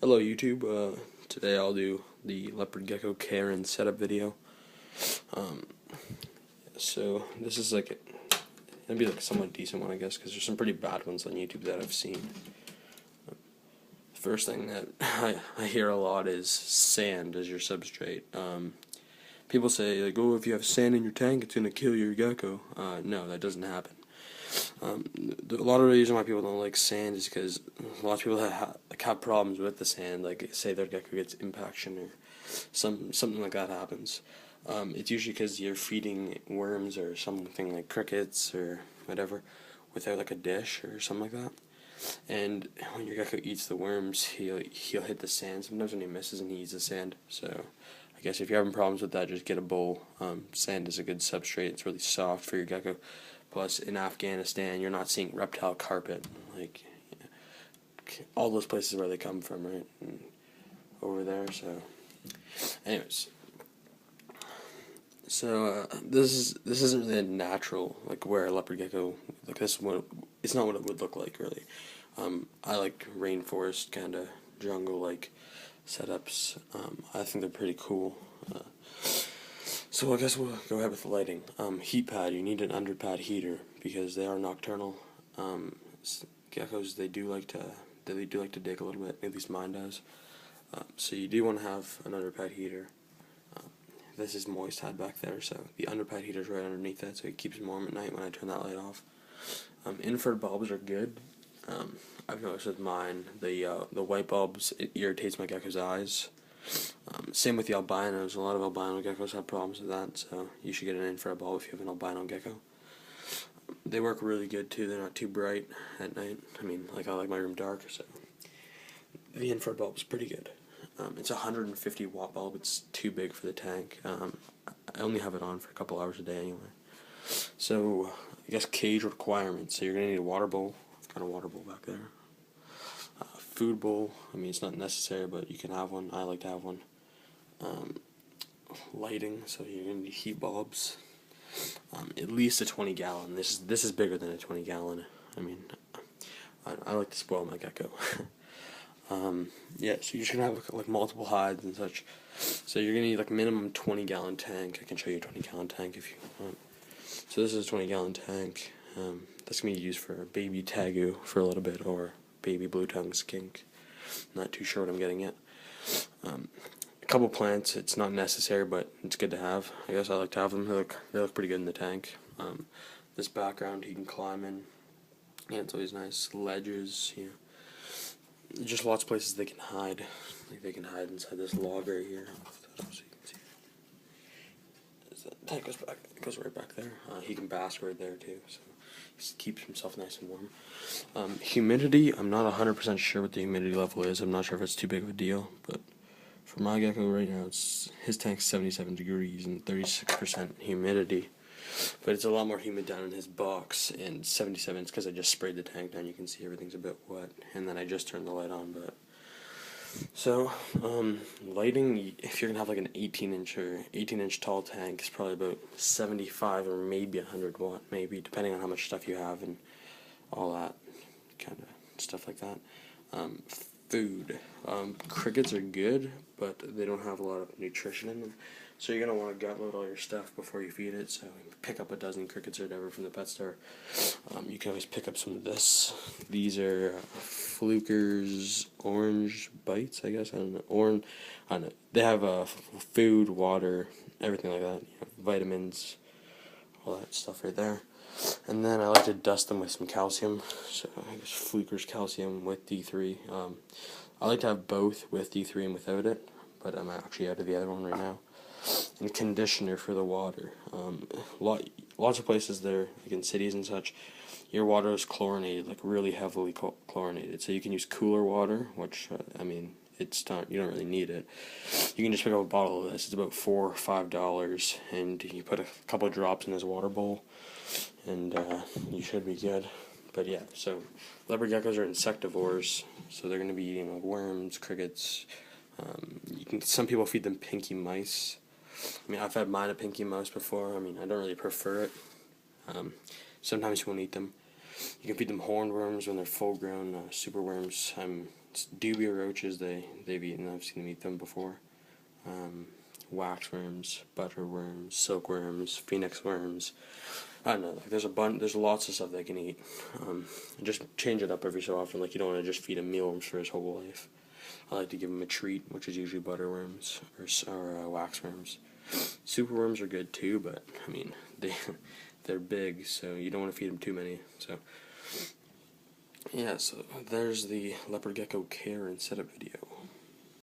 Hello YouTube, today I'll do the Leopard Gecko care and setup video. So this is like, it'll be like a somewhat decent one I guess, because there's some pretty bad ones on YouTube that I've seen. First thing that I hear a lot is sand as your substrate. People say like, oh, if you have sand in your tank it's gonna kill your gecko. No, that doesn't happen. A lot of the reason why people don't like sand is because a lot of people have problems with the sand, like say their gecko gets impaction or something like that happens. It's usually because you're feeding worms or something like crickets or whatever without like a dish or something like that. And when your gecko eats the worms, he'll hit the sand. Sometimes when he misses and he eats the sand. So I guess if you're having problems with that, just get a bowl. Sand is a good substrate. It's really soft for your gecko. Plus, in Afghanistan, you're not seeing reptile carpet, like all those places where they come from, right? And over there. So, anyways, this isn't really a natural like where a leopard gecko like this one. It's not what it would look like really. I like rainforest kind of jungle like setups. I think they're pretty cool. So I guess we'll go ahead with the lighting. Heat pad. You need an underpad heater because they are nocturnal. Geckos they do like to dig a little bit. At least mine does. So you do want to have an underpad heater. This is moist head back there, so the underpad heater is right underneath that, so it keeps me warm at night when I turn that light off. Infrared bulbs are good. I've noticed with mine, the white bulbs, it irritates my gecko's eyes. Same with the albinos. A lot of albino geckos have problems with that, so you should get an infrared bulb if you have an albino gecko. They work really good too. They're not too bright at night. I mean, like I like my room dark, so the infrared bulb is pretty good. It's a 150 watt bulb. It's too big for the tank. I only have it on for a couple hours a day anyway. So I guess cage requirements. So you're gonna need a water bowl. I've got a water bowl back there. Food bowl. I mean, it's not necessary, but you can have one. I like to have one. Lighting. So you're gonna need heat bulbs. At least a 20 gallon. This is bigger than a 20 gallon. I mean, I like to spoil my gecko. Yeah, so you're just gonna have like multiple hides and such. So you're gonna need like minimum 20 gallon tank. I can show you a 20 gallon tank if you want. So this is a 20 gallon tank. That's gonna be used for baby tagoo for a little bit or baby blue tongue skink. Not too sure what I'm getting yet. A couple plants. It's not necessary, but it's good to have. I guess I like to have them. They look pretty good in the tank. This background you can climb in. Yeah, it's always nice. Ledges, you know. Just lots of places they can hide. Like they can hide inside this log right here. So you can see. The tank goes right back there. He can bask right there too. So he keeps himself nice and warm. Humidity. I'm not 100% sure what the humidity level is. I'm not sure if it's too big of a deal, but for my gecko right now, his tank's 77 degrees and 36% humidity. But it's a lot more humid down in his box, and 77 is because I just sprayed the tank down. You can see everything's a bit wet, and then I just turned the light on. But so lighting, if you're gonna have like an 18-inch tall tank, it's probably about 75 or maybe 100 watt, maybe depending on how much stuff you have and all that kind of stuff like that. Food, crickets are good, but they don't have a lot of nutrition in them. So you're going to want to gut load all your stuff before you feed it. So pick up a dozen crickets or whatever from the pet store. You can always pick up some of this. These are Fluker's Orange Bites, I guess. I don't know. They have food, water, everything like that. You know, vitamins, all that stuff right there. And then I like to dust them with some calcium. So I guess Fluker's calcium with D3. I like to have both with D3 and without it, but I'm actually out of the other one right now. And conditioner for the water. Lots of places there, like in cities and such, your water is chlorinated, like really heavily chlorinated. So you can use cooler water, which I mean, it's not, you don't really need it. You can just pick up a bottle of this. It's about $4 or $5, and you put a couple of drops in this water bowl, and you should be good. But yeah, so leopard geckos are insectivores, so they're going to be eating like worms, crickets. Some people feed them pinky mice. I mean, I've had mine a pinky mouse before. I mean, I don't really prefer it. Sometimes you won't eat them. You can feed them hornworms when they're full grown, superworms. Dubia roaches, they've eaten. I've seen them eat them before. Waxworms, butterworms, silkworms, phoenix worms. I don't know. Like there's lots of stuff they can eat. Just change it up every so often. Like you don't want to just feed him mealworms for his whole life. I like to give him a treat, which is usually butterworms or waxworms. Superworms are good too, but I mean they're big, so you don't want to feed them too many. So yeah, so there's the leopard gecko care and setup video.